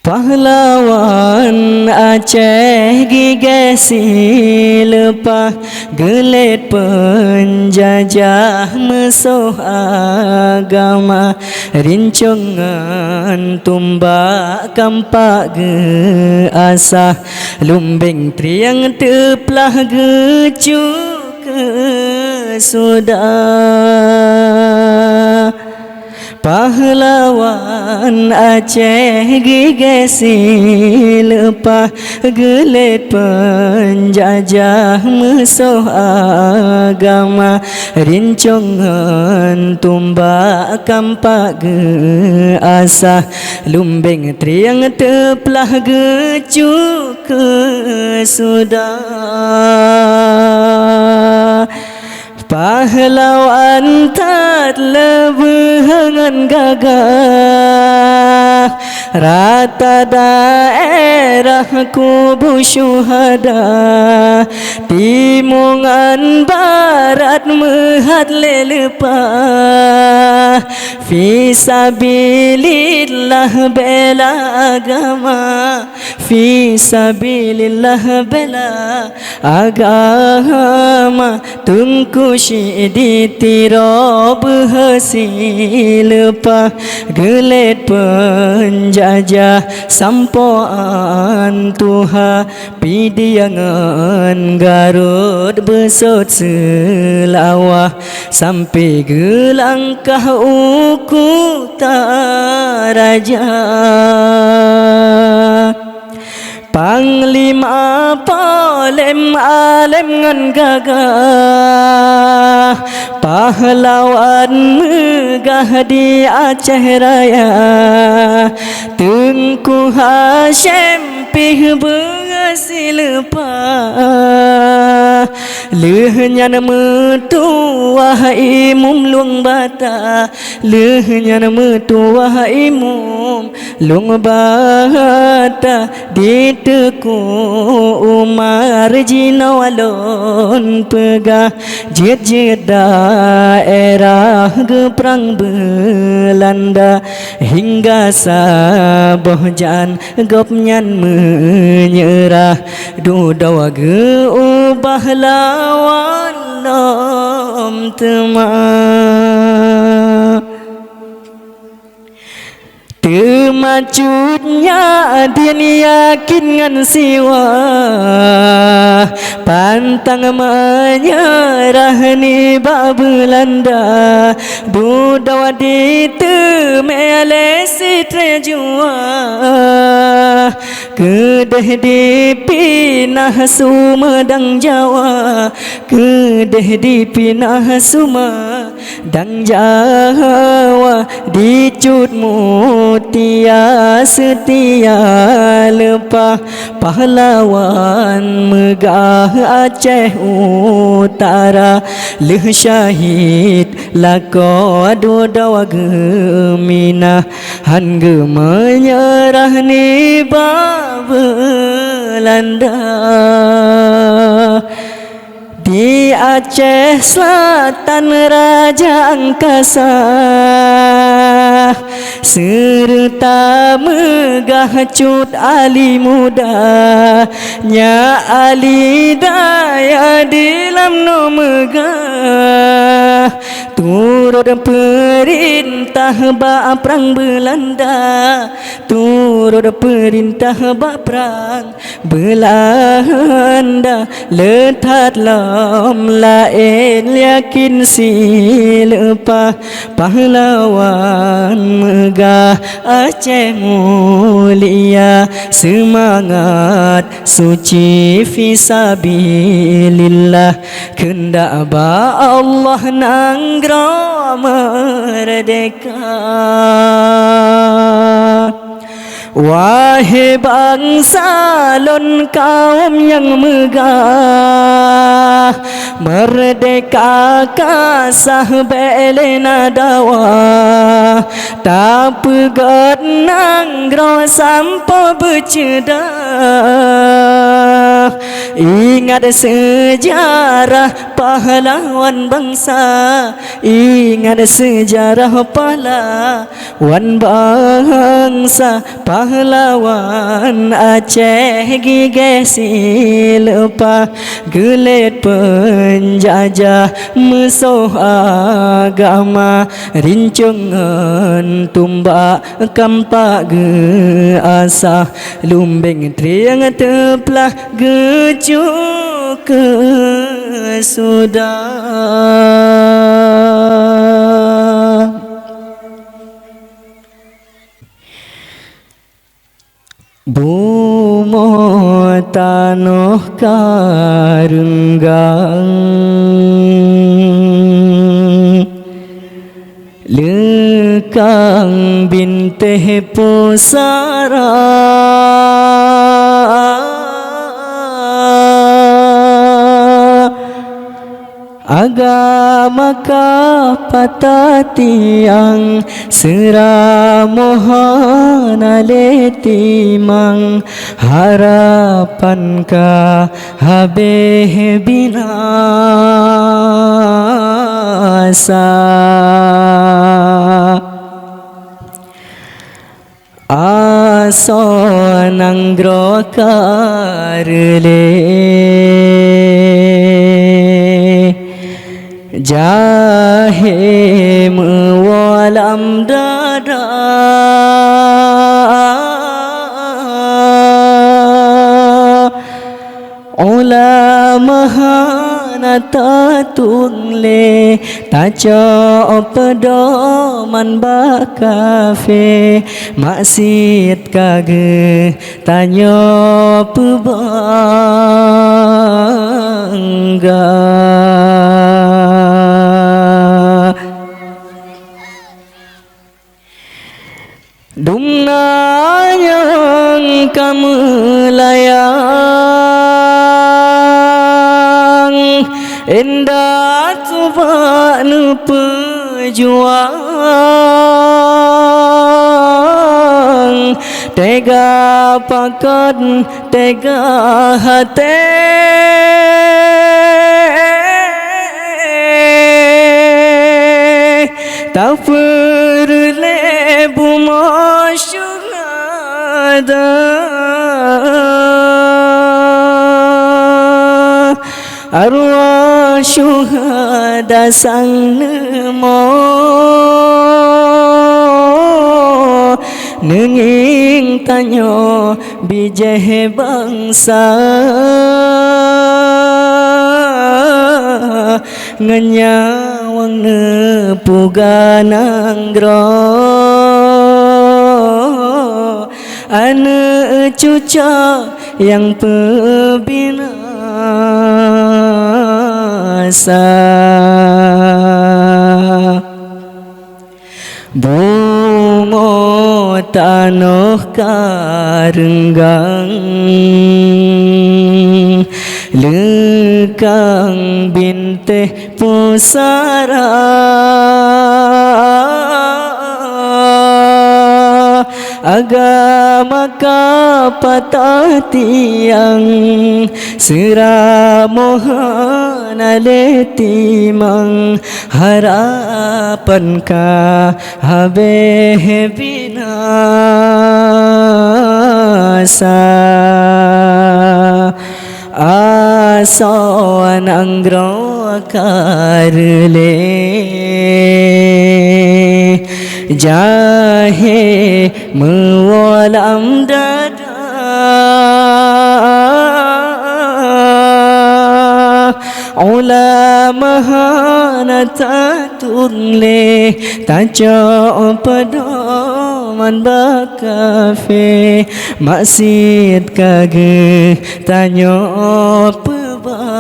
Pahlawan Aceh gigasi lepas gelet penjajah musuh agama, rincongan tumbak kampak ge asah, lumbeng triang teplah gecu ke sudah. Pahlawan Aceh gigasi lepas gelet penjajah musuh agama, rincongan tumbak kampak ge asah, lumbeng triang teplah gecu ke sudah. Pahlawan tak lebengan gagah, rata daerah kubur syuhada, timungan barat mehat lelepah, fisabilillah bela agama, fisabilillah bela agama, tungku syidi tirob hasil lepas gelet penjajah sampoan tuha, pidiangan Garut besot selawah, sampai gelangkah uku taraja. Panglima palem alem ngan gagah, pahlawan megah di Aceh Raya, Tengku Hashim pih berhasil lepas, lehnyan metuah imum luang bata, lehnyan metuah imum luang bata, diteku Umar jinawalon pegah, jet-jet daerah geprang Belanda, hingga Sabah jan gopnyan menyerah, dudawa ge ubah lawan lom temak. Temacutnya dia yakin ngan siwa, pantang menyerah ni bak Belanda, dudawa di temele si trejua, kedeh di pinah Sumedang Jawa, kedeh di pinah Sumedang Jawa, dicut mutia setia lepas, pahlawan megah Aceh Utara, leh syahid lako dudawa gemina, han ge menyerah ni Belanda. Di Aceh Selatan Raja Angkasa, serta megah cut Ali muda, nya Ali daya dilam no megah, turut perintah bak perang Belanda, turut perintah bak perang Belanda, letat lam lain yakin silepah, pahlawan megah Aceh mulia, semangat suci fisabilillah, kendak ba Allah nanggro merdeka. Wahai bangsa lon kaum yang megah, merdeka kasah belena dawa, tak pegat nanggro sampo bercedah, Ingat sejarah pahlawan bangsa, ingat sejarah pahlawan bangsa, pahlawan Aceh gigih silpa, gelet penjajah musuh agama, rincongan tumbak kampak ge asah, lumbeng triang teplah gejuk ke sudah. Bumo tanah karenggang, lekang binteh pusara, agama kapata tiang seramohan aletimang, harapan ka habeh binasa. Aso nanggro karele jahe mewalam dada, ulama nata tungle taco pedoman bakafe, maksud kage tanyo pebangga. Dumnanyang kamelayang, endah tubanu pejuang, tega pakat tega hati, tak perlu bumo syuhada, arwah syuhada sang nemo, nenging tanyo bijeh bangsa, nganyawang nepuganang gro, ane cuca yang pebinasa. Bungo tanah karenggang, lekang binteh pusara, agama kapata tiang seramohan aletimang, harapan ka habeh binasa. Asawan anggro karele jahe mewalam dada, ulama nata tungle taco pedoman bakafe, maksud kage tanyo pebangga.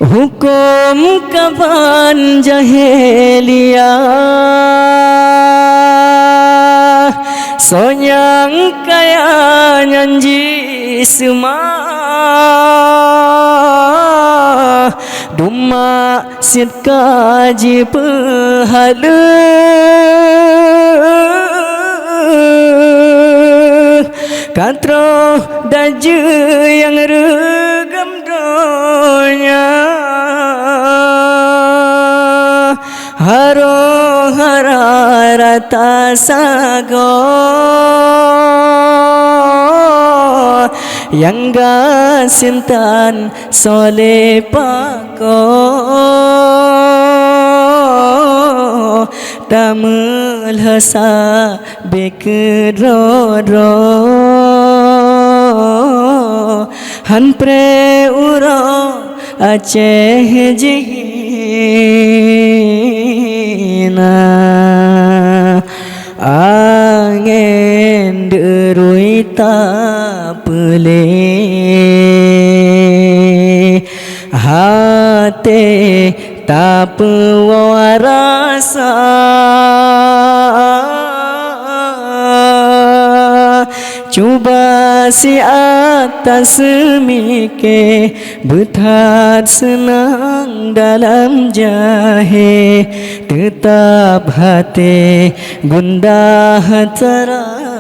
Hukum kapan jahiliyah, sonyang kaya nyanji semua, Duma sit kaji pahala Katro daju yang regam donya Haro hararata sago Yang gasintan soleh pako Tamul hasa bekedro Han pre uro Aceh jihina Angin derui tak pelih Hati tak pewarasa Cuba si atas semike Bethat senang dalam jahe Tetap hati gundah terasa